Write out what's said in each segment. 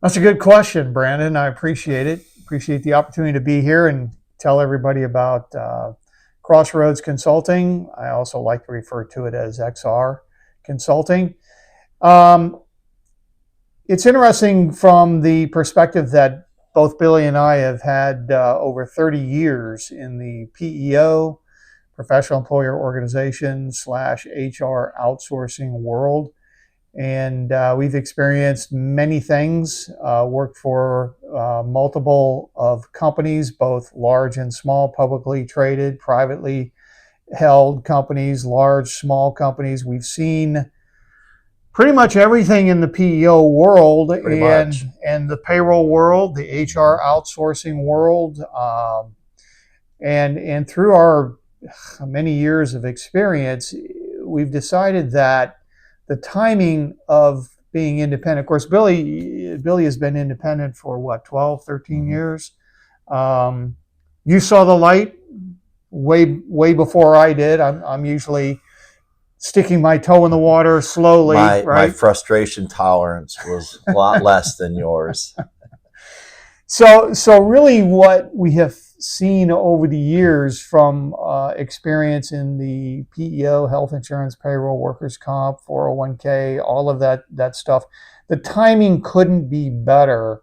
That's a good question, Brandon. I appreciate it. Appreciate the opportunity to be here and tell everybody about CrossRhodes Consulting. I also like to refer to it as XR Consulting. Um, it's interesting from the perspective that both Billy and I have had over 30 years in the PEO, professional employer organization slash HR outsourcing world. And we've experienced many things, worked for multiple of companies, both large and small, publicly traded, privately held companies, large, small companies. We've seen pretty much everything in the PEO world Pretty much. and the payroll world, the HR outsourcing world, and through our many years of experience, we've decided that the timing of being independent. Of course, Billy has been independent for what 12, 13 Mhm. years. Um, you saw the light way before I did. I'm usually sticking my toe in the water slowly, My right? frustration tolerance was a lot less than yours. So really, what we have seen over the years from experience in the PEO, health insurance, payroll, workers' comp, 401k, all of that stuff, the timing couldn't be better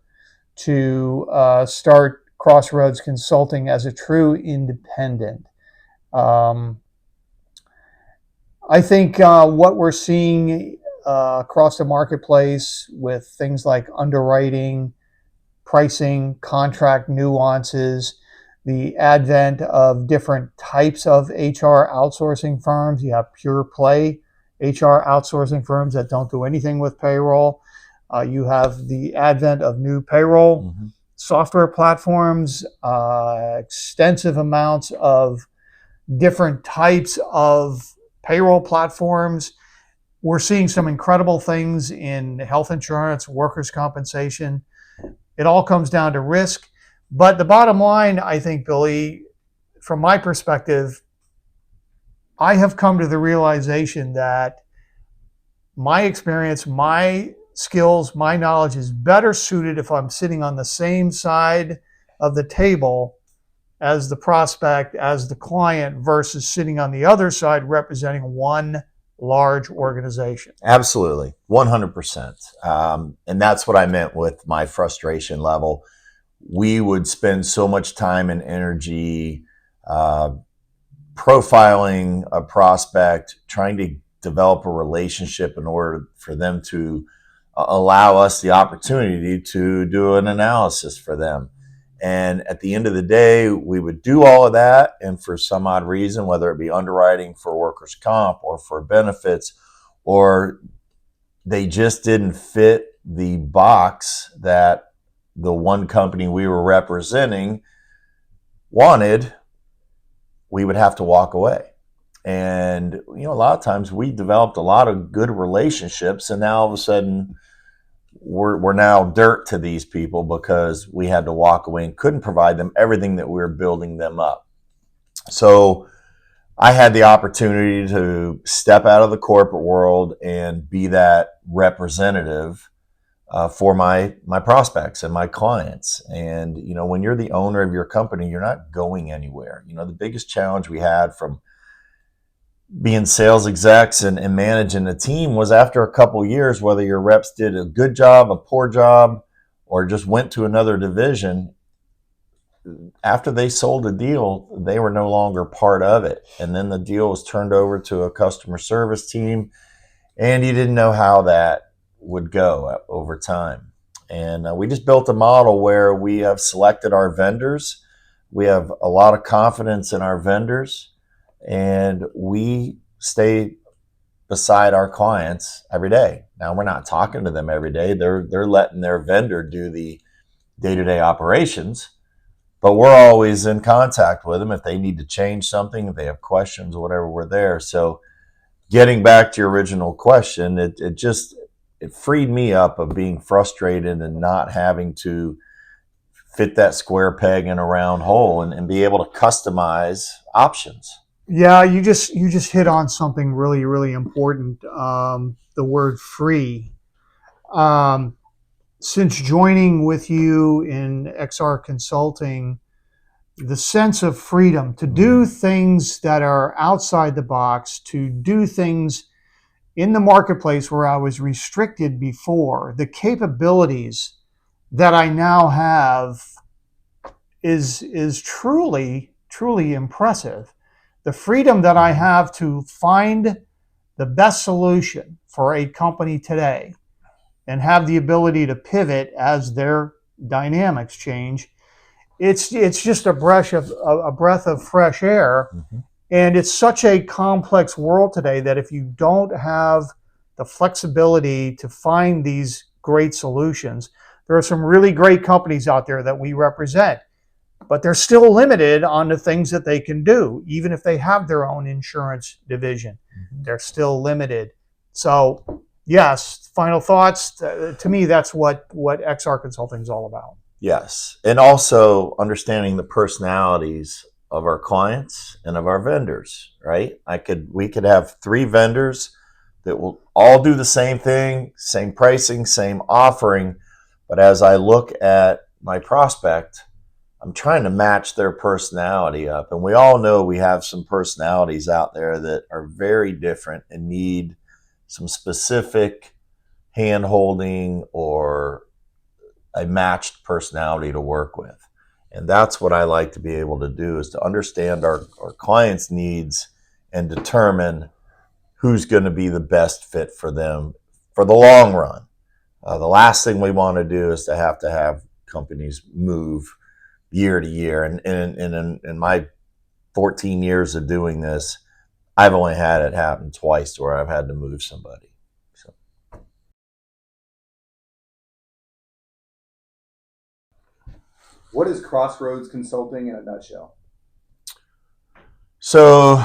to start Crossroads Consulting as a true independent. Um, I think what we're seeing across the marketplace with things like underwriting, pricing, contract nuances, the advent of different types of HR outsourcing firms. You have pure play HR outsourcing firms that don't do anything with payroll. You have the advent of new payroll Mhm. software platforms, extensive amounts of different types of payroll platforms. We're seeing some incredible things in health insurance, workers' compensation. It all comes down to risk. But the bottom line, I think, Billy, from my perspective, I have come to the realization that my experience, my skills, my knowledge is better suited if I'm sitting on the same side of the table as the prospect, as the client, versus sitting on the other side representing one large organization. Absolutely, 100%. And that's what I meant with my frustration level. We would spend so much time and energy uh, profiling a prospect, trying to develop a relationship in order for them to allow us the opportunity to do an analysis for them. And at the end of the day, we would do all of that. And for some odd reason, whether it be underwriting for workers' comp or for benefits, or they just didn't fit the box that the one company we were representing wanted, we would have to walk away. And a lot of times we developed a lot of good relationships, and now all of a sudden we're now dirt to these people because we had to walk away and couldn't provide them everything that we were building them up. So I had the opportunity to step out of the corporate world and be that representative for my prospects and my clients. And when you're the owner of your company, you're not going anywhere. The biggest challenge we had from being sales execs and managing a team was after a couple of years, whether your reps did a good job, a poor job, or just went to another division, after they sold a deal, they were no longer part of it. And then the deal was turned over to a customer service team, and you didn't know how that would go over time. And we just built a model where we have selected our vendors. We have a lot of confidence in our vendors, and we stay beside our clients every day. Now we're not talking to them every day. They're letting their vendor do the day-to-day operations, but we're always in contact with them if they need to change something, if they have questions or whatever, we're there. So getting back to your original question, it freed me up of being frustrated and not having to fit that square peg in a round hole and be able to customize options. Yeah, you just hit on something really important. The word free. Um, since joining with you in XR Consulting, the sense of freedom to do things that are outside the box, to do things in the marketplace where I was restricted before, the capabilities that I now have is truly impressive. The freedom that I have to find the best solution for a company today and have the ability to pivot as their dynamics change. It's just a breath of fresh air, Mm-hmm. and it's such a complex world today that if you don't have the flexibility to find these great solutions, there are some really great companies out there that we represent, but they're still limited on the things that they can do. Even if they have their own insurance division, they're still limited. So, yes, final thoughts. To me, that's what XR Consulting is all about. Yes. And also understanding the personalities of our clients and of our vendors, right? We could have 3 vendors that will all do the same thing, same pricing, same offering, but as I look at my prospect, I'm trying to match their personality up. And we all know we have some personalities out there that are very different and need some specific hand holding or a matched personality to work with. And that's what I like to be able to do, is to understand our clients' needs and determine who's going to be the best fit for them for the long run. The last thing we want to do is to have companies move year to year. And in my 14 years of doing this, I've only had it happen twice where I've had to move somebody. So. What is CrossRhodes Consulting in a nutshell? So,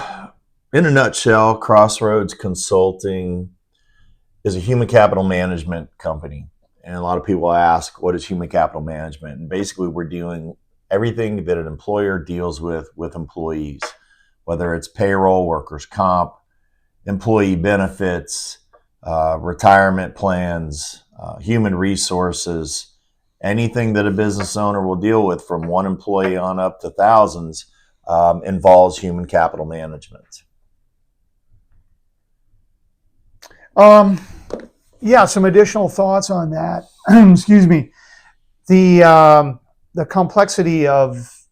in a nutshell, CrossRhodes Consulting is a human capital management company. And a lot of people ask, what is human capital management? And basically, we're dealing everything that an employer deals with employees, whether it's payroll, workers' comp, employee benefits, retirement plans, human resources, anything that a business owner will deal with from one employee on up to thousands involves human capital management. Yeah, some additional thoughts on that. Excuse me. The complexity of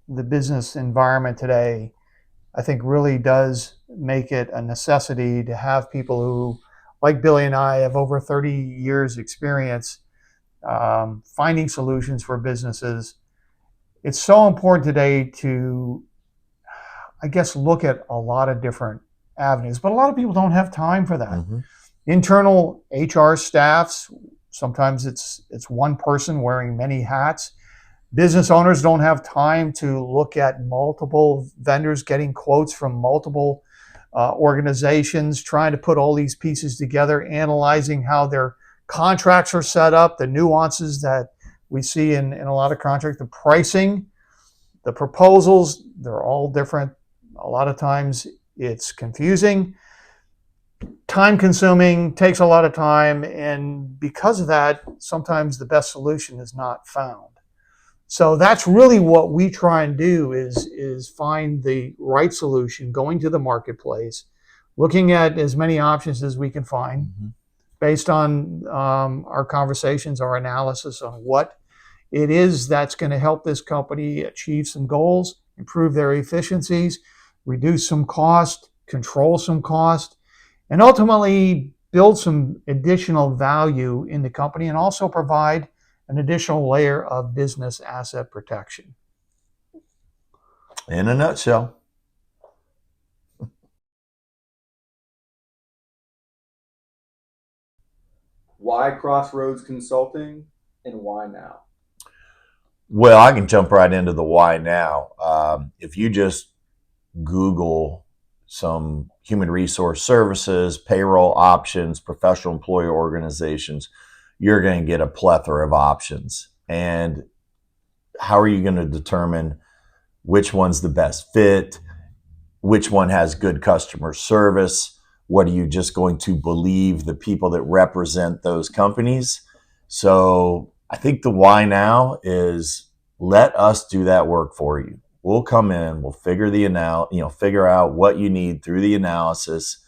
the business environment today, I think, really does make it a necessity to have people who, like Billy and I, have over 30 years experience finding solutions for businesses. It's so important today to, I guess, look at a lot of different avenues, but a lot of people don't have time for that. Mm-hmm. Internal HR staffs, sometimes it's one person wearing many hats. Business owners don't have time to look at multiple vendors, getting quotes from multiple organizations, trying to put all these pieces together, analyzing how their contracts are set up, the nuances that we see in a lot of contracts, the pricing, the proposals, they're all different. A lot of times it's confusing, time consuming, takes a lot of time, and because of that, sometimes the best solution is not found. So that's really what we try and do is find the right solution, going to the marketplace, looking at as many options as we can find, Mm-hmm. based on our conversations, our analysis on what it is that's going to help this company achieve some goals, improve their efficiencies, reduce some cost, control some cost, and ultimately build some additional value in the company, and also provide an additional layer of business asset protection. In a nutshell. Why CrossRhodes Consulting and why now? Well, I can jump right into the why now. If you just Google some human resource services, payroll options, professional employer organizations, you're going to get a plethora of options. And how are you going to determine which one's the best fit? Which one has good customer service? What are you just going to believe the people that represent those companies? So I think the why now is let us do that work for you. We'll come in, we'll figure out what you need through the analysis.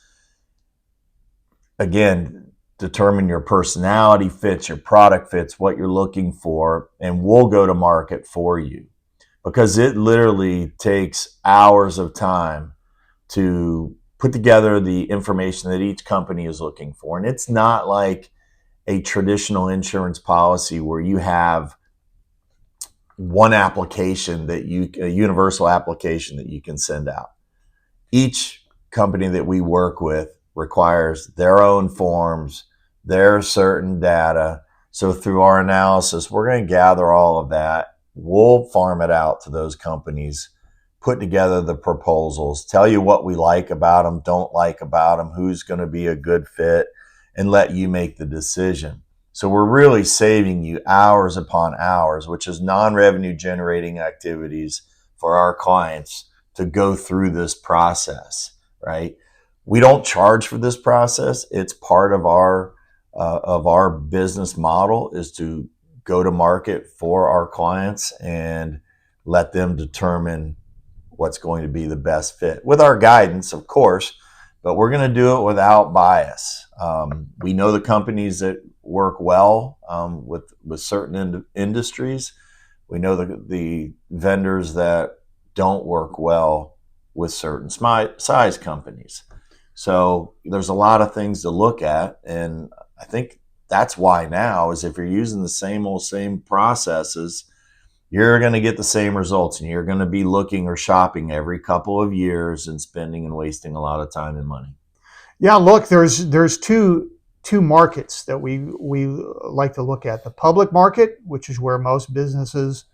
Again, determine your personality fits, your product fits, what you're looking for, and we'll go to market for you. Because it literally takes hours of time to put together the information that each company is looking for. And it's not like a traditional insurance policy where you have one application a universal application that you can send out. Each company that we work with requires their own forms, their certain data. So through our analysis, we're going to gather all of that. We'll farm it out to those companies, put together the proposals, tell you what we like about them, don't like about them, who's going to be a good fit, and let you make the decision. So we're really saving you hours upon hours, which is non-revenue generating activities for our clients to go through this process, right? We don't charge for this process. It's part of our business model is to go to market for our clients and let them determine what's going to be the best fit with our guidance, of course, but we're going to do it without bias. We know the companies that work well with certain industries. We know the vendors that don't work well with certain size companies. So there's a lot of things to look at, and I think that's why now is if you're using the same processes, you're going to get the same results, and you're going to be looking or shopping every couple of years and spending and wasting a lot of time and money. Yeah, look, there's two markets that we like to look at. The public market, which is where most businesses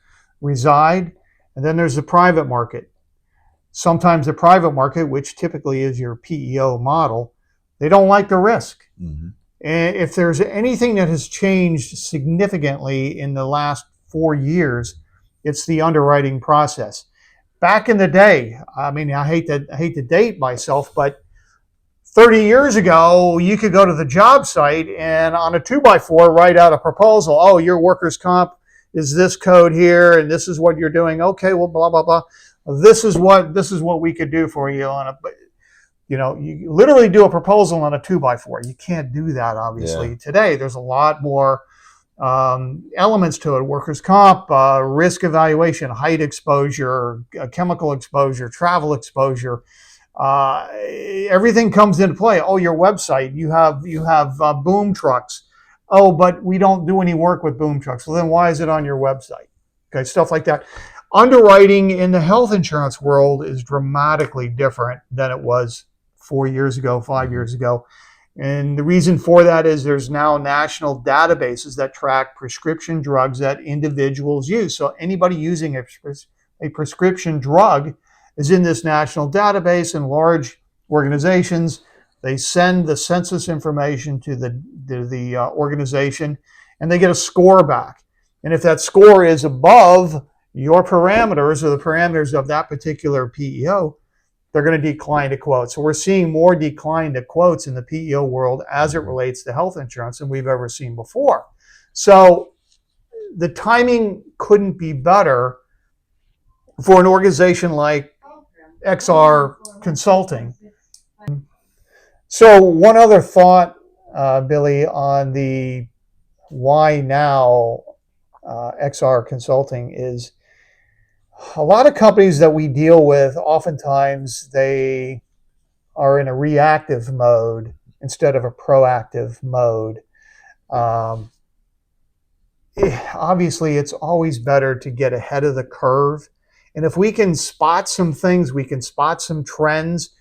reside, and then there's the private market. Sometimes the private market, which typically is your PEO model, they don't like the risk. Mm-hmm. And if there's anything that has changed significantly in the last 4 years, it's the underwriting process. Back in the day, I mean, I hate to date myself, but 30 years ago, you could go to the job site and on a 2x4 write out a proposal. Oh, your workers' comp is this code here, and this is what you're doing. Okay, well, blah blah blah. This is what we could do for you on a. You literally do a proposal on a 2x4. You can't do that obviously today. There's a lot more elements to it: workers' comp, risk evaluation, height exposure, chemical exposure, travel exposure. Everything comes into play. Oh, your website, you have boom trucks. Oh, but we don't do any work with boom trucks. Well, then why is it on your website? Okay, stuff like that. Underwriting in the health insurance world is dramatically different than it was 4 years ago, 5 years ago. And the reason for that is there's now national databases that track prescription drugs that individuals use. So anybody using a prescription drug is in this national database, and large organizations, they send the census information to the organization, and they get a score back. And if that score is above your parameters or the parameters of that particular PEO, they're going to decline to quote. So we're seeing more decline to quotes in the PEO world as it relates to health insurance than we've ever seen before. So the timing couldn't be better for an organization like XR Consulting. So one other thought, Billy, on the why now XR Consulting is a lot of companies that we deal with, oftentimes they are in a reactive mode instead of a proactive mode. Obviously, it's always better to get ahead of the curve. And if we can spot some things, we can spot some trends.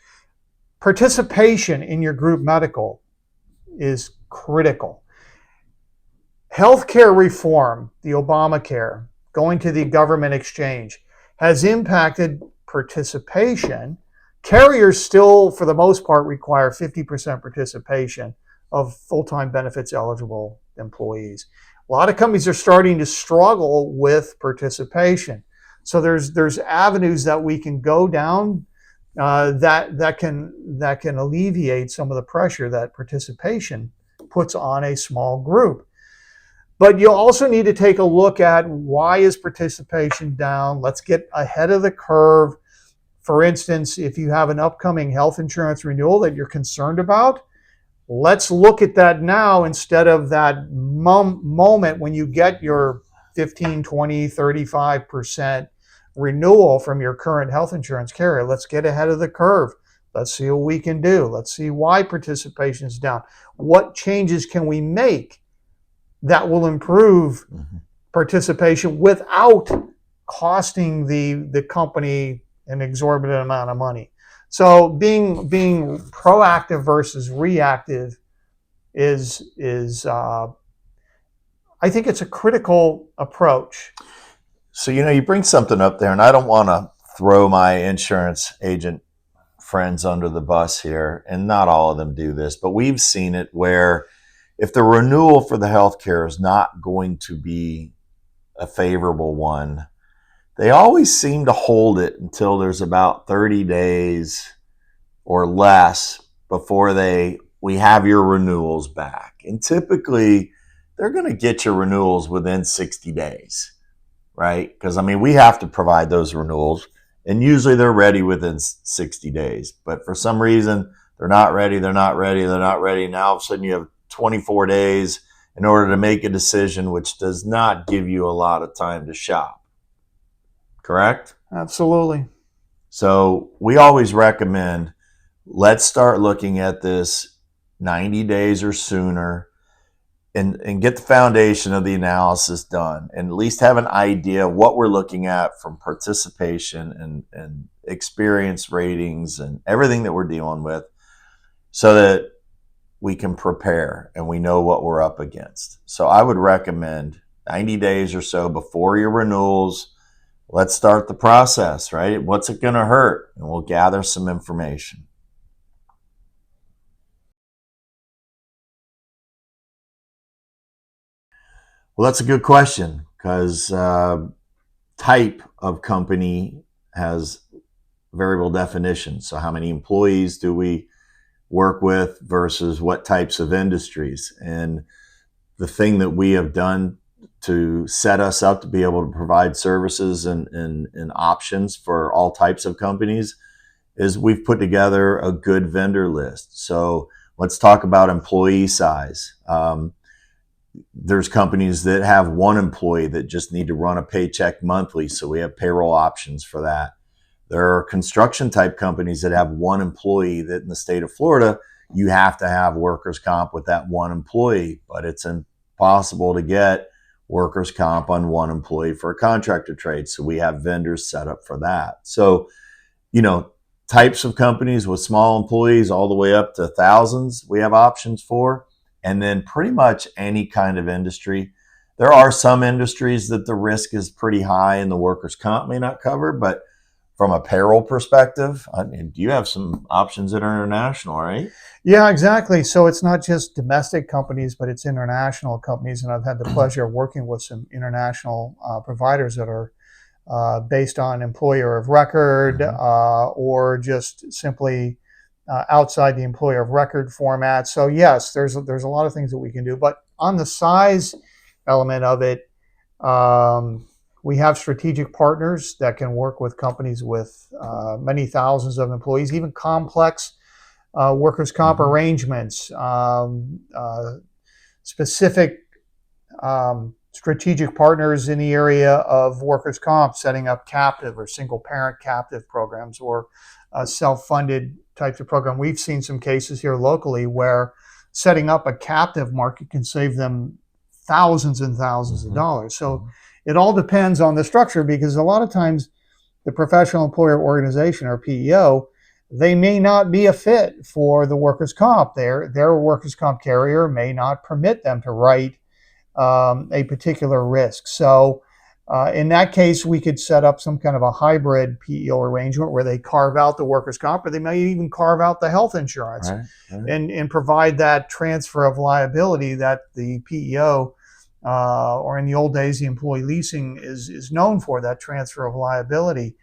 Participation in your group medical is critical. Healthcare reform, the Obamacare, going to the government exchange, has impacted participation. Carriers still, for the most part, require 50% participation of full-time benefits eligible employees. A lot of companies are starting to struggle with participation. So there's avenues that we can go down that can alleviate some of the pressure that participation puts on a small group. But you also need to take a look at why is participation down. Let's get ahead of the curve. For instance, if you have an upcoming health insurance renewal that you're concerned about, let's look at that now instead of that moment when you get your 15, 20, 35% renewal from your current health insurance carrier. Let's get ahead of the curve. Let's see what we can do. Let's see why participation is down. What changes can we make that will improve participation without costing the company an exorbitant amount of money? So being proactive versus reactive is I think it's a critical approach. So, you bring something up there, and I don't want to throw my insurance agent friends under the bus here, and not all of them do this, but we've seen it where if the renewal for the healthcare is not going to be a favorable one, they always seem to hold it until there's about 30 days or less before we have your renewals back. And typically, they're going to get your renewals within 60 days, right? Because, we have to provide those renewals, and usually they're ready within 60 days. But for some reason, they're not ready. Now, all of a sudden, you have 24 days in order to make a decision, which does not give you a lot of time to shop. Correct? Absolutely. So we always recommend, let's start looking at this 90 days or sooner and get the foundation of the analysis done, and at least have an idea of what we're looking at from participation and experience ratings and everything that we're dealing with, so that we can prepare and we know what we're up against. So I would recommend 90 days or so before your renewals, let's start the process, right? What's it going to hurt? And we'll gather some information. Well, that's a good question, because type of company has variable definitions. So how many employees do we work with versus what types of industries? And the thing that we have done to set us up to be able to provide services and options for all types of companies is we've put together a good vendor list. So let's talk about employee size. There's companies that have one employee that just need to run a paycheck monthly, so we have payroll options for that. There are construction type companies that have one employee that in the state of Florida, you have to have workers' comp with that one employee, but it's impossible to get workers' comp on one employee for a contractor trade. So we have vendors set up for that. So, types of companies with small employees all the way up to thousands, we have options for. And then pretty much any kind of industry. There are some industries that the risk is pretty high and the workers' comp may not cover, but from a payroll perspective, you have some options that are international, right? Yeah, exactly. So it's not just domestic companies, but it's international companies. And I've had the pleasure of working with some international providers that are based on employer of record or just simply outside the employer of record format. So yes, there's a lot of things that we can do. But on the size element of it, we have strategic partners that can work with companies with many thousands of employees, even complex workers' comp arrangements, specific strategic partners in the area of workers' comp, setting up captive or single parent captive programs or self-funded types of program. We've seen some cases here locally where setting up a captive market can save them thousands and thousands of dollars. So it all depends on the structure, because a lot of times the professional employer organization or PEO, they may not be a fit for the workers' comp. Their workers' comp carrier may not permit them to write a particular risk. So in that case, we could set up some kind of a hybrid PEO arrangement where they carve out the workers' comp, or they may even carve out the health insurance, and provide that transfer of liability that the PEO, or in the old days, the employee leasing is known for, that transfer of liability.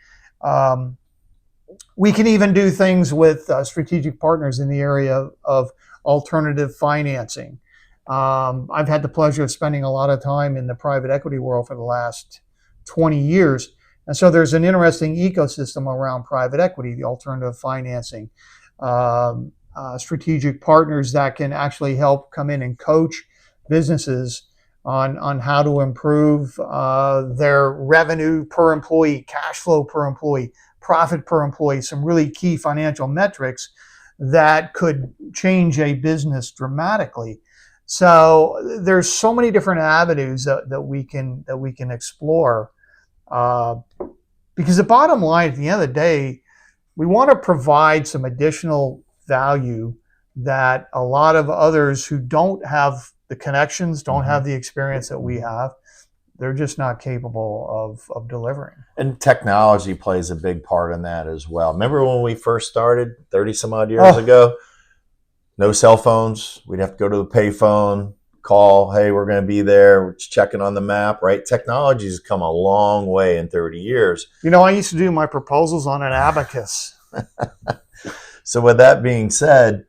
We can even do things with strategic partners in the area of alternative financing. I've had the pleasure of spending a lot of time in the private equity world for the last 20 years. And so there's an interesting ecosystem around private equity, the alternative financing, strategic partners that can actually help come in and coach businesses on how to improve their revenue per employee, cash flow per employee, profit per employee, some really key financial metrics that could change a business dramatically. So there's so many different avenues that we can explore. Uh, because the bottom line, at the end of the day, we want to provide some additional value that a lot of others who don't have the connections, don't have the experience that we have, they're just not capable of delivering. And technology plays a big part in that as well. Remember when we first started 30 some odd years ago? No cell phones. We'd have to go to the payphone, call, hey, we're going to be there. We're just checking on the map, right? Technology has come a long way in 30 years. You know, I used to do my proposals on an abacus. So with that being said,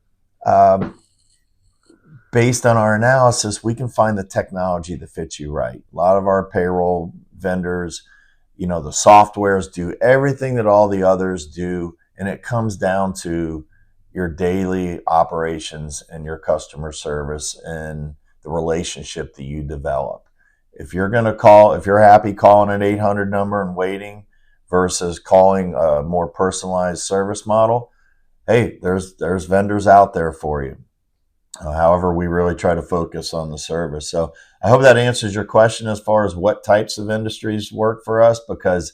based on our analysis, we can find the technology that fits you right. A lot of our payroll vendors, the softwares do everything that all the others do, and it comes down to your daily operations and your customer service and the relationship that you develop. If you're happy calling an 800 number and waiting versus calling a more personalized service model, hey, there's vendors out there for you. However, we really try to focus on the service. So I hope that answers your question as far as what types of industries work for us, because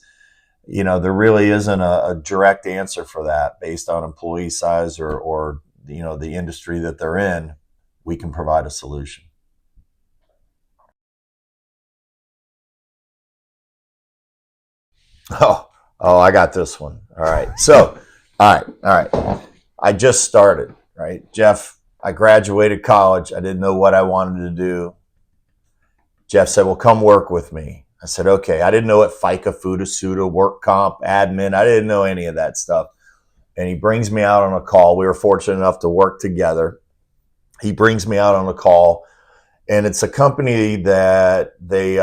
there really isn't a direct answer for that based on employee size or the industry that they're in. We can provide a solution. Oh, I got this one. All right. So, all right. I just started, right? Jeff, I graduated college. I didn't know what I wanted to do. Jeff said, well, come work with me. I said, okay. I didn't know what FICA, FUTA, SUTA, work comp, admin. I didn't know any of that stuff. And he brings me out on a call. We were fortunate enough to work together. He brings me out on a call, and it's a company that they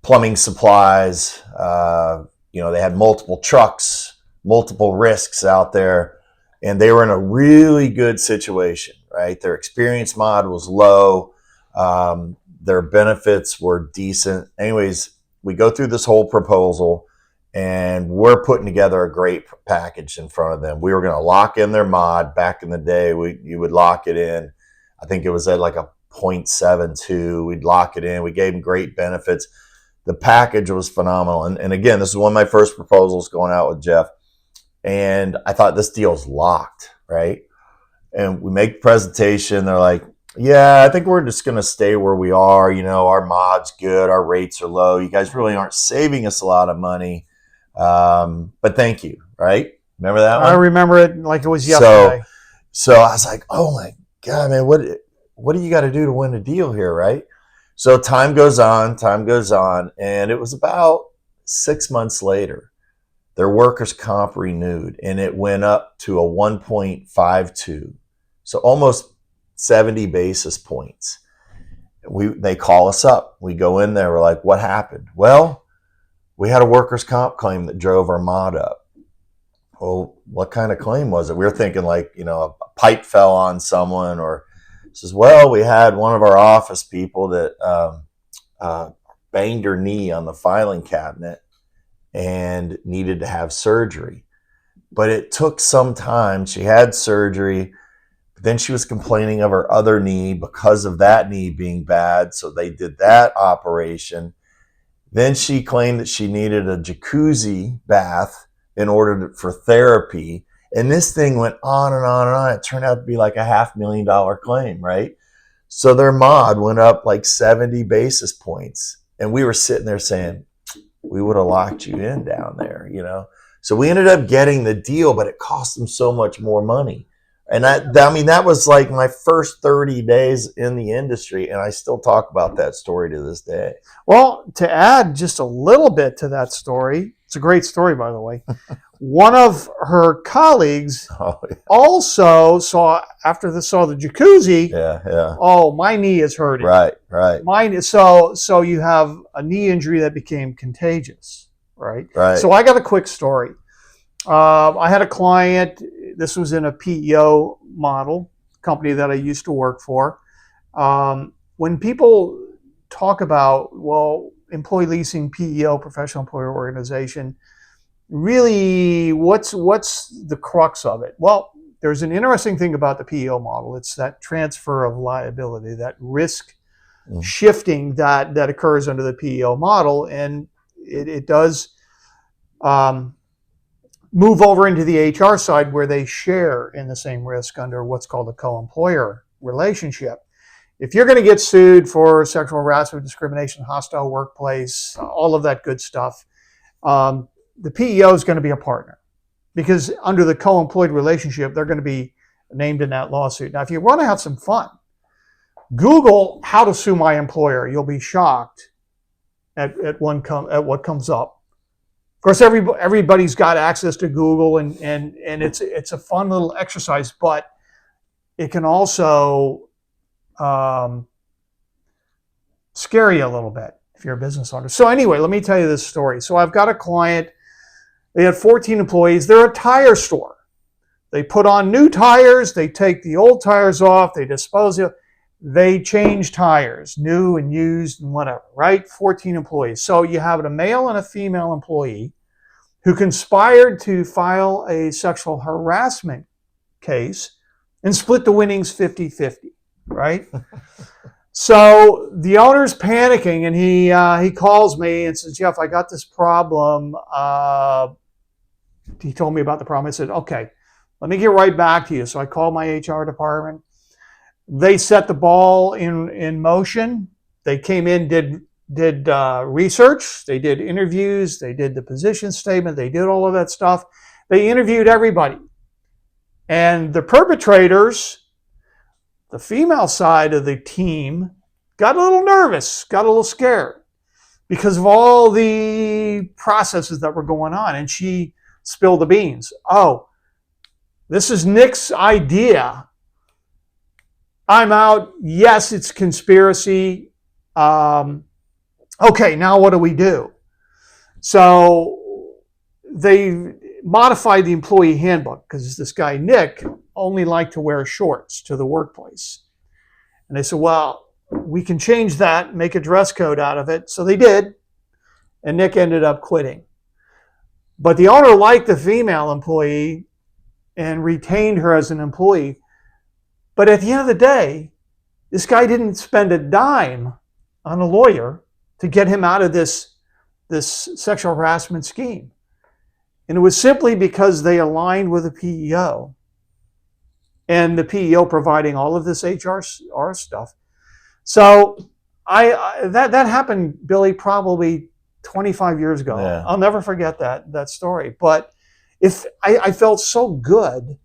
plumbing supplies. They had multiple trucks, multiple risks out there, and they were in a really good situation, right? Their experience mod was low. Their benefits were decent. Anyways, we go through this whole proposal, and we're putting together a great package in front of them. We were going to lock in their mod. Back in the day, you would lock it in. I think it was at like a 0.72. We'd lock it in. We gave them great benefits. The package was phenomenal. And again, this is one of my first proposals going out with Jeff. And I thought, this deal's locked, right? And we make the presentation. They're like, yeah, I think we're just going to stay where we are. Our mod's good. Our rates are low. You guys really aren't saving us a lot of money. But thank you, right? Remember that one? I remember it like it was yesterday. So I was like, oh my God, man, what do you got to do to win a deal here, right? So time goes on, and it was about 6 months later, their workers' comp renewed, and it went up to a 1.52, so almost 70 basis points. They call us up. We go in there. We're like, what happened? Well, we had a workers' comp claim that drove our mod up. Well, what kind of claim was it? We were thinking like, a pipe fell on someone, or says, well, we had one of our office people that banged her knee on the filing cabinet and needed to have surgery. But it took some time. She had surgery. But then she was complaining of her other knee because of that knee being bad. So they did that operation. Then she claimed that she needed a jacuzzi bath in order for therapy. And this thing went on and on and on. It turned out to be like a $500,000 claim, right? So their mod went up like 70 basis points. And we were sitting there saying, we would have locked you in down there, So we ended up getting the deal, but it cost them so much more money. And that was like my first 30 days in the industry, and I still talk about that story to this day. Well, to add just a little bit to that story, It's a great story, by the way. One of her colleagues Oh, also saw the jacuzzi. yeah, yeah. Oh, my knee is hurting. Right, right, So you have a knee injury that became contagious, right? right. So I got a quick story. I had a client. This was in a PEO model company that I used to work for. When people talk about, well, employee leasing, PEO, professional employer organization, really, what's the crux of it? Well, there's an interesting thing about the PEO model. It's that transfer of liability, that risk shifting that occurs under the PEO model, and it does move over into the HR side where they share in the same risk under what's called a co-employer relationship. If you're going to get sued for sexual harassment, discrimination, hostile workplace, all of that good stuff, the PEO is going to be a partner because under the co-employed relationship, they're going to be named in that lawsuit. Now, if you want to have some fun, Google how to sue my employer. You'll be shocked at what comes up. Of course, everybody's got access to Google, and it's a fun little exercise, but it can also scare you a little bit if you're a business owner. So anyway, let me tell you this story. So I've got a client. They had 14 employees. They're a tire store. They put on new tires. They take the old tires off. They dispose of. They change tires, new and used and whatever, right? 14 employees. So you have a male and a female employee who conspired to file a sexual harassment case and split the winnings 50-50, right? So the owner's panicking, and he calls me and says, Jeff, I got this problem. He told me about the problem. I said, okay, let me get right back to you. So I called my HR department. They set the ball in motion. They came in, did research. They did interviews. They did the position statement. They did all of that stuff. They interviewed everybody. And the perpetrators, the female side of the team, got a little nervous, got a little scared because of all the processes that were going on. And she spilled the beans. Oh, this is Nick's idea. I'm out. Yes, it's conspiracy. Okay, now what do we do? So they modified the employee handbook because this guy, Nick, only liked to wear shorts to the workplace. And they said, well, we can change that, make a dress code out of it. So they did. And Nick ended up quitting. But the owner liked the female employee and retained her as an employee. But at the end of the day, this guy didn't spend a dime on a lawyer to get him out of this sexual harassment scheme. And it was simply because they aligned with the PEO and the PEO providing all of this HR stuff. So that happened, Billy, probably 25 years ago. Yeah. I'll never forget that story. But if I felt so good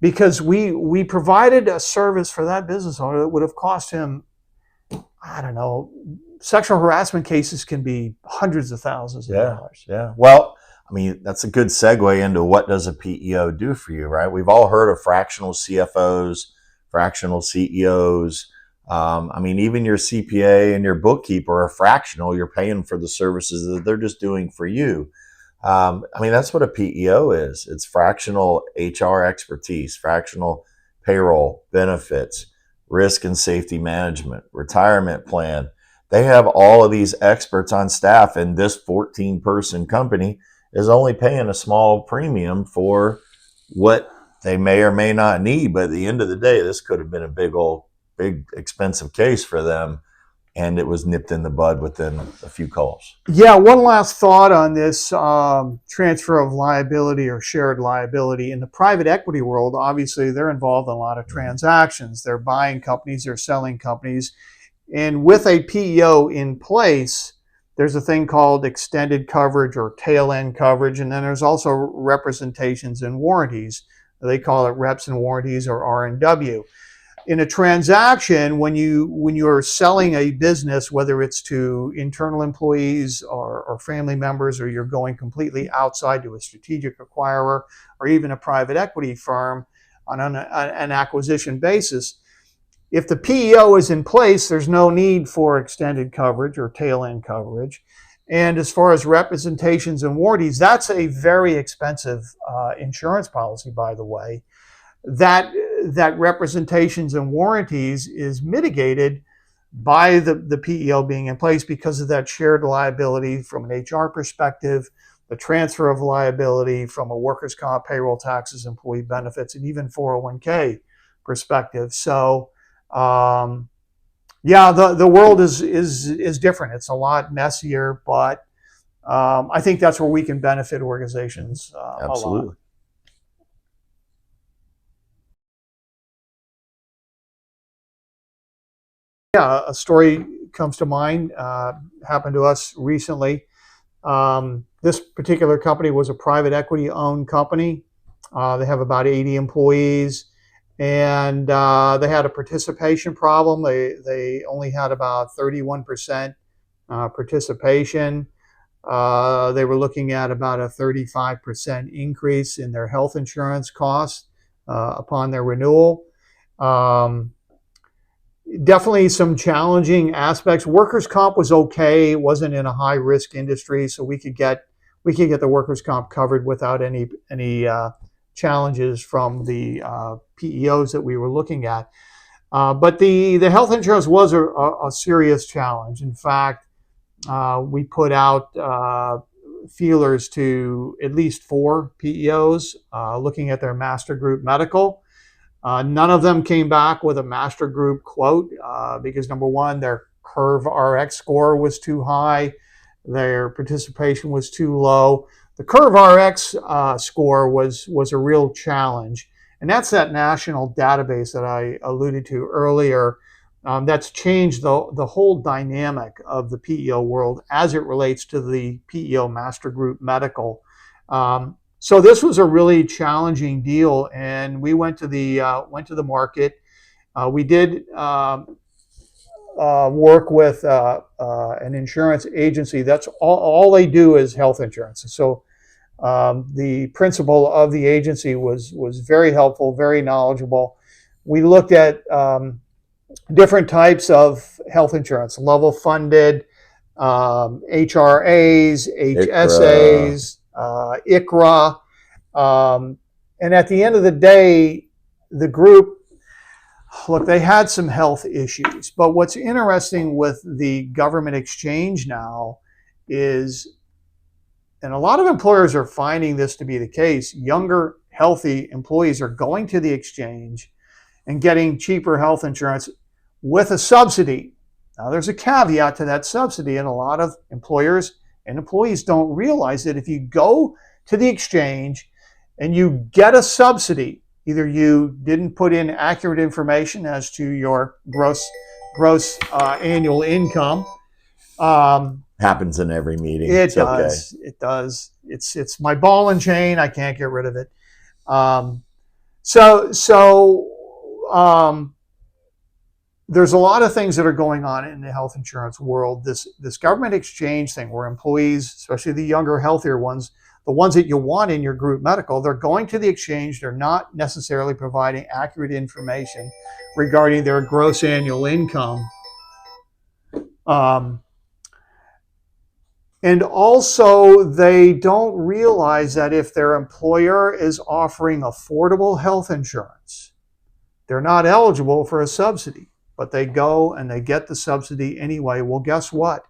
because we provided a service for that business owner that would have cost him, I don't know, sexual harassment cases can be hundreds of thousands of dollars. Yeah. Well, I mean, that's a good segue into what does a PEO do for you, right? We've all heard of fractional CFOs, fractional CEOs. I mean, even your CPA and your bookkeeper are fractional. You're paying for the services that they're just doing for you. I mean, that's what a PEO is. It's fractional HR expertise, fractional payroll, benefits, risk and safety management, retirement plan. They have all of these experts on staff, and this 14-person company is only paying a small premium for what they may or may not need. But at the end of the day, this could have been a big expensive case for them. And it was nipped in the bud within a few calls. Yeah, one last thought on this transfer of liability or shared liability. In the private equity world, obviously, they're involved in a lot of transactions. They're buying companies, they're selling companies. And with a PEO in place, there's a thing called extended coverage or tail end coverage. And then there's also representations and warranties. They call it reps and warranties or R&W. in a transaction, when you're selling a business, whether it's to internal employees or family members, or you're going completely outside to a strategic acquirer or even a private equity firm on an acquisition basis, if the PEO is in place, there's no need for extended coverage or tail end coverage. And as far as representations and warranties, that's a very expensive insurance policy, by the way. That representations and warranties is mitigated by the PEO being in place because of that shared liability from an HR perspective, the transfer of liability from a workers' comp, payroll taxes, employee benefits, and even 401k perspective. So, yeah, the world is different. It's a lot messier, but I think that's where we can benefit organizations a lot. Absolutely. Yeah, a story comes to mind. Happened to us recently. This particular company was a private equity owned company. They have about 80 employees, and they had a participation problem. They only had about 31% participation. They were looking at about a 35% increase in their health insurance costs upon their renewal. Um, Definitely some challenging aspects. Workers' comp was okay; it wasn't in a high risk industry, so we could get the workers' comp covered without any challenges from the PEOs that we were looking at. But the health insurance was a serious challenge. In fact, we put out feelers to at least 4 PEOs looking at their master group medical. None of them came back with a master group quote because, number one, their Curve RX score was too high, their participation was too low. The Curve RX score was a real challenge, and that's that national database that I alluded to earlier. That's changed the whole dynamic of the PEO world as it relates to the PEO master group medical. So this was a really challenging deal, and we went to the market. We did work with an insurance agency. That's all they do is health insurance. So the principal of the agency was very helpful, very knowledgeable. We looked at different types of health insurance, level funded, HRAs, HSAs, ICRA. And at the end of the day, the group, look, they had some health issues. But what's interesting with the government exchange now is, and a lot of employers are finding this to be the case, younger, healthy employees are going to the exchange and getting cheaper health insurance with a subsidy. Now, there's a caveat to that subsidy, and a lot of employers and employees don't realize that if you go to the exchange and you get a subsidy, either you didn't put in accurate information as to your gross annual income. Happens in every meeting. It does. Okay. It does. It's my ball and chain. I can't get rid of it. There's a lot of things that are going on in the health insurance world. This government exchange thing, where employees, especially the younger, healthier ones, the ones that you want in your group medical, they're going to the exchange. They're not necessarily providing accurate information regarding their gross annual income. And also, they don't realize that if their employer is offering affordable health insurance, they're not eligible for a subsidy, but they go and they get the subsidy anyway. Well, guess what?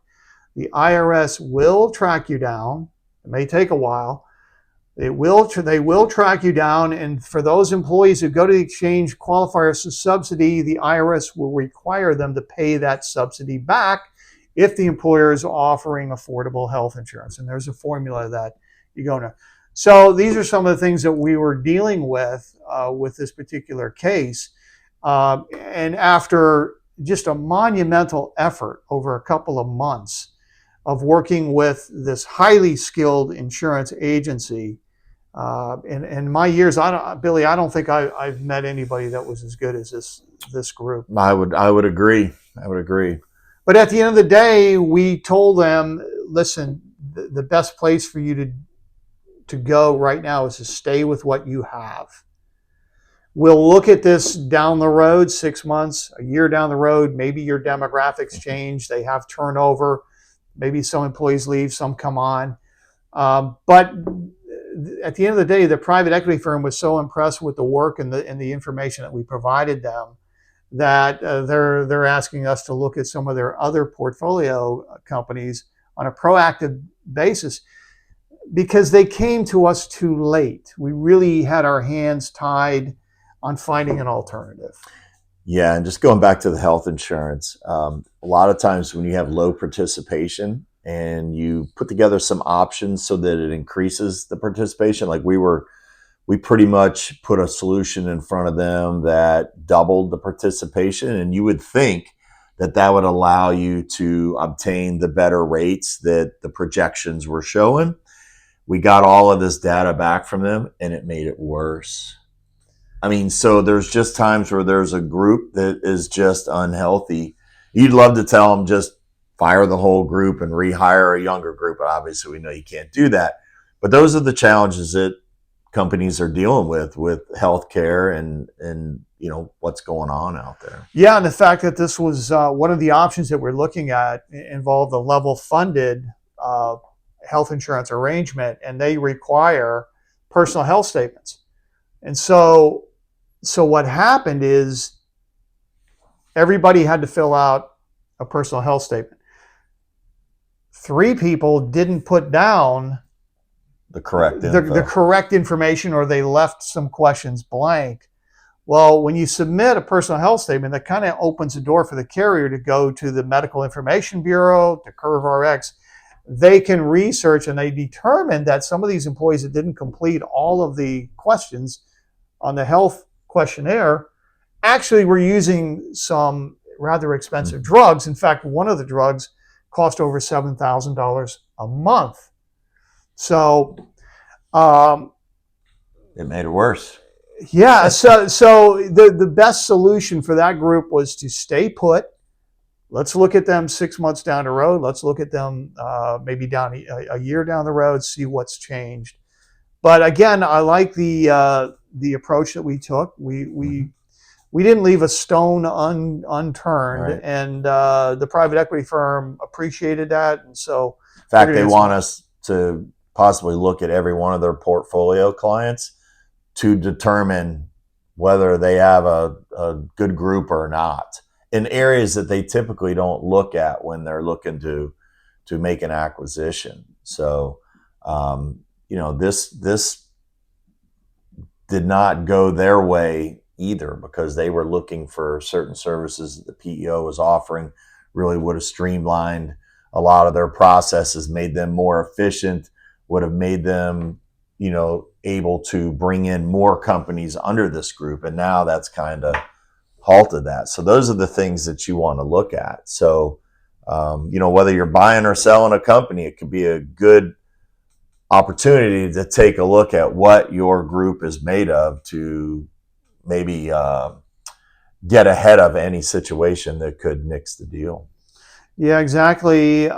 The IRS will track you down. It may take a while. They will track you down, and for those employees who go to the exchange, qualify as a subsidy, the IRS will require them to pay that subsidy back if the employer is offering affordable health insurance. And there's a formula that you go to. So these are some of the things that we were dealing with this particular case. And after just a monumental effort over a couple of months of working with this highly skilled insurance agency, In my years, Billy, I don't think I've met anybody that was as good as this group. I would agree. I would agree. But at the end of the day, we told them, listen, the best place for you to go right now is to stay with what you have. We'll look at this down the road, 6 months, a year down the road. Maybe your demographics change. They have turnover. Maybe some employees leave, some come on. But at the end of the day, the private equity firm was so impressed with the work and the information that we provided them that they're asking us to look at some of their other portfolio companies on a proactive basis because they came to us too late. We really had our hands tied on finding an alternative. Yeah, and just going back to the health insurance, a lot of times when you have low participation and you put together some options so that it increases the participation, like we pretty much put a solution in front of them that doubled the participation, and you would think that that would allow you to obtain the better rates that the projections were showing. We got all of this data back from them, and it made it worse. I mean, so there's just times where there's a group that is just unhealthy. You'd love to tell them just fire the whole group and rehire a younger group, but obviously we know you can't do that. But those are the challenges that companies are dealing with healthcare and what's going on out there. Yeah, and the fact that this was one of the options that we're looking at involved a level funded health insurance arrangement, and they require personal health statements. And so what happened is everybody had to fill out a personal health statement. 3 people didn't put down the correct the correct information, or they left some questions blank. Well, when you submit a personal health statement, that kind of opens the door for the carrier to go to the Medical Information Bureau, to CurveRx. They can research, and they determine that some of these employees that didn't complete all of the questions on the health questionnaire actually were using some rather expensive drugs. In fact, one of the drugs cost over $7,000 a month. So it made it worse. Yeah. So the best solution for that group was to stay put. Let's look at them 6 months down the road. Let's look at them maybe down a year down the road, see what's changed. But again, I like the approach that we took. We didn't leave a stone unturned, Right. And the private equity firm appreciated that. And so, in fact, they want us to possibly look at every one of their portfolio clients to determine whether they have a good group or not, in areas that they typically don't look at when they're looking to make an acquisition. So, this did not go their way either, because they were looking for certain services that the PEO was offering. Really would have streamlined a lot of their processes, made them more efficient, would have made them, able to bring in more companies under this group. And now that's kind of halted that. So those are the things that you want to look at. So, whether you're buying or selling a company, it could be a good opportunity to take a look at what your group is made of to maybe get ahead of any situation that could nix the deal. Yeah, exactly.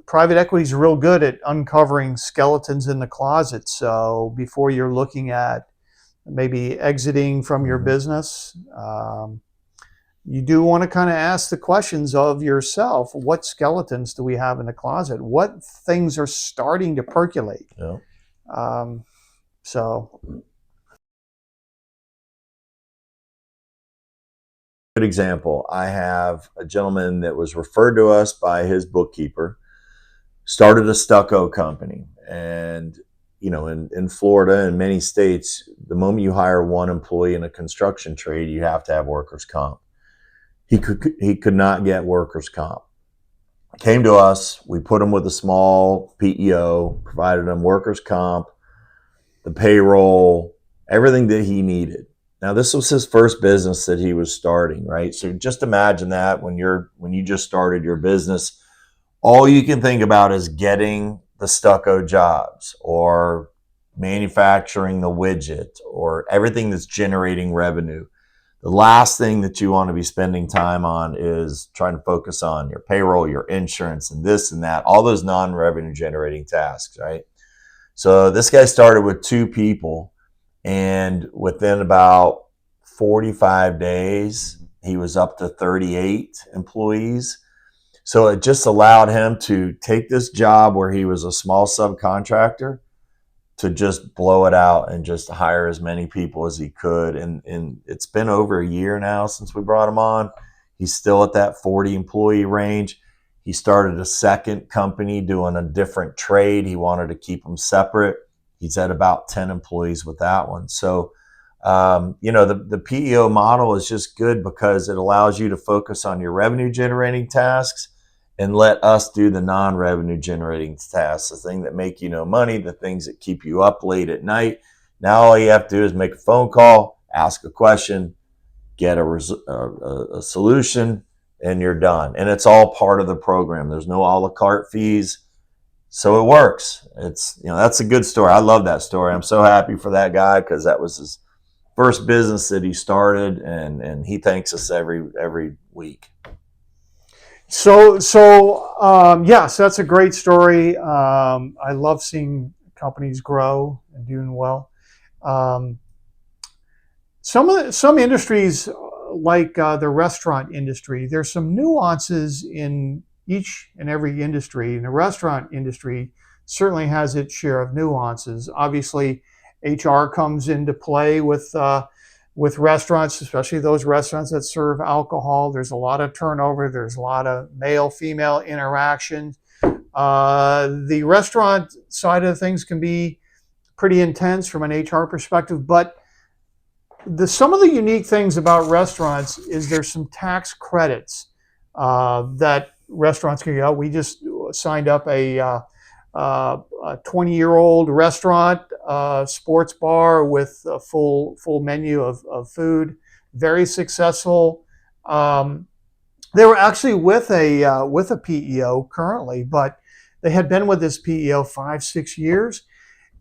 Private equity is real good at uncovering skeletons in the closet. So before you're looking at maybe exiting from your business, you do want to kind of ask the questions of yourself. What skeletons do we have in the closet? What things are starting to percolate? Yeah. So. Good example. I have a gentleman that was referred to us by his bookkeeper, started a stucco company. And, in Florida and many states, the moment you hire one employee in a construction trade, you have to have workers' comp. He could not get workers' comp. Came to us. We put him with a small PEO, provided him workers' comp, the payroll, everything that he needed. Now, this was his first business that he was starting, right? So just imagine that when you just started your business, all you can think about is getting the stucco jobs or manufacturing the widget or everything that's generating revenue, the last thing that you want to be spending time on is trying to focus on your payroll, your insurance, and this and that, all those non-revenue generating tasks, right? So this guy started with 2 people, and within about 45 days, he was up to 38 employees. So it just allowed him to take this job where he was a small subcontractor to just blow it out and just hire as many people as he could. And it's been over a year now since we brought him on. He's still at that 40 employee range. He started a second company doing a different trade. He wanted to keep them separate. He's at about 10 employees with that one. So, the PEO model is just good because it allows you to focus on your revenue generating tasks and let us do the non-revenue generating tasks, the thing that make you no money, the things that keep you up late at night. Now all you have to do is make a phone call, ask a question, get a solution, and you're done. And it's all part of the program. There's no a la carte fees. So it works. That's a good story. I love that story. I'm so happy for that guy because that was his first business that he started, and he thanks us every week. Yes, that's a great story. I love seeing companies grow and doing well. Some industries, like the restaurant industry, there's some nuances in each and every industry. And the restaurant industry certainly has its share of nuances. Obviously, HR comes into play with restaurants, especially those restaurants that serve alcohol. There's a lot of turnover. There's a lot of male-female interaction. The restaurant side of things can be pretty intense from an HR perspective, but some of the unique things about restaurants is there's some tax credits that restaurants can get. We just signed up a 20-year-old restaurant, sports bar with a full menu of food. Very successful. They were actually with a PEO currently, but they had been with this PEO 5-6 years,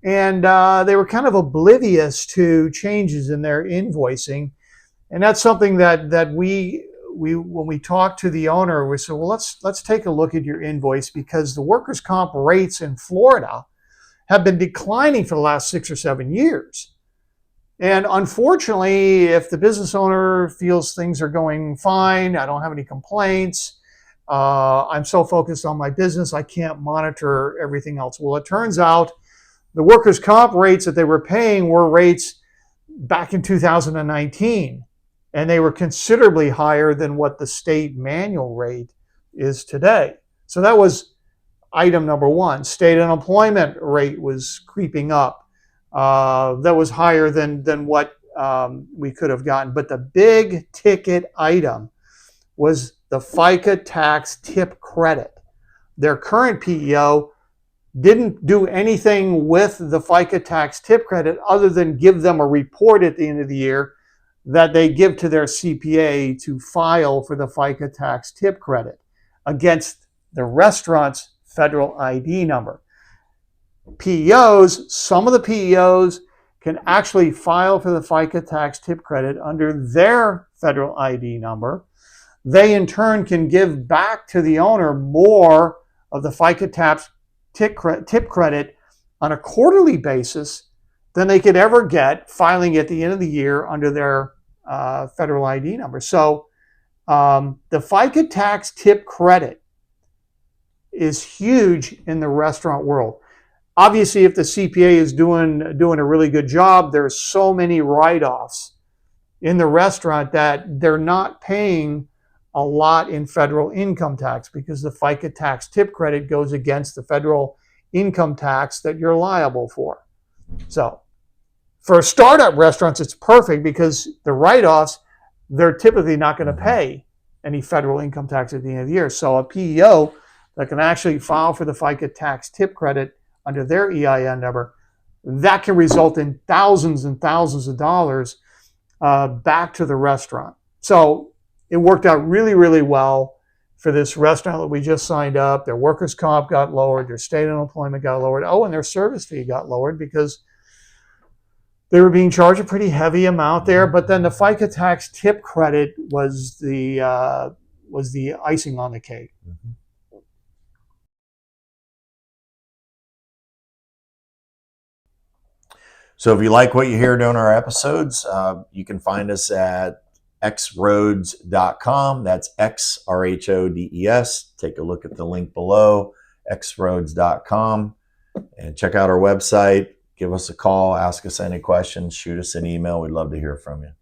and they were kind of oblivious to changes in their invoicing. And that's something that we when we talked to the owner, we said, well, let's take a look at your invoice, because the workers' comp rates in Florida have been declining for the last 6 or 7 years. And unfortunately, if the business owner feels things are going fine, I don't have any complaints, I'm so focused on my business, I can't monitor everything else. Well, it turns out the workers' comp rates that they were paying were rates back in 2019. And they were considerably higher than what the state manual rate is today. So that was item number one. State unemployment rate was creeping up. That was higher than what we could have gotten. But the big ticket item was the FICA tax tip credit. Their current PEO didn't do anything with the FICA tax tip credit other than give them a report at the end of the year that they give to their CPA to file for the FICA tax tip credit against the restaurant's federal ID number. PEOs, some of the PEOs can actually file for the FICA tax tip credit under their federal ID number. They in turn can give back to the owner more of the FICA tax tip credit on a quarterly basis than they could ever get filing at the end of the year under their federal ID number. So the FICA tax tip credit is huge in the restaurant world. Obviously, if the CPA is doing a really good job, there's so many write-offs in the restaurant that they're not paying a lot in federal income tax, because the FICA tax tip credit goes against the federal income tax that you're liable for. So for startup restaurants, it's perfect, because the write-offs, they're typically not going to pay any federal income tax at the end of the year. So a PEO that can actually file for the FICA tax tip credit under their EIN number, that can result in thousands and thousands of dollars back to the restaurant. So it worked out really, really well for this restaurant that we just signed up. Their workers' comp got lowered, their state unemployment got lowered. Oh, and their service fee got lowered, because they were being charged a pretty heavy amount there, but then the FICA tax tip credit was the icing on the cake. Mhm. So if you like what you hear during our episodes, you can find us at xroads.com. That's XRHODES. Take a look at the link below, xroads.com, and check out our website. Give us a call, ask us any questions, shoot us an email. We'd love to hear from you.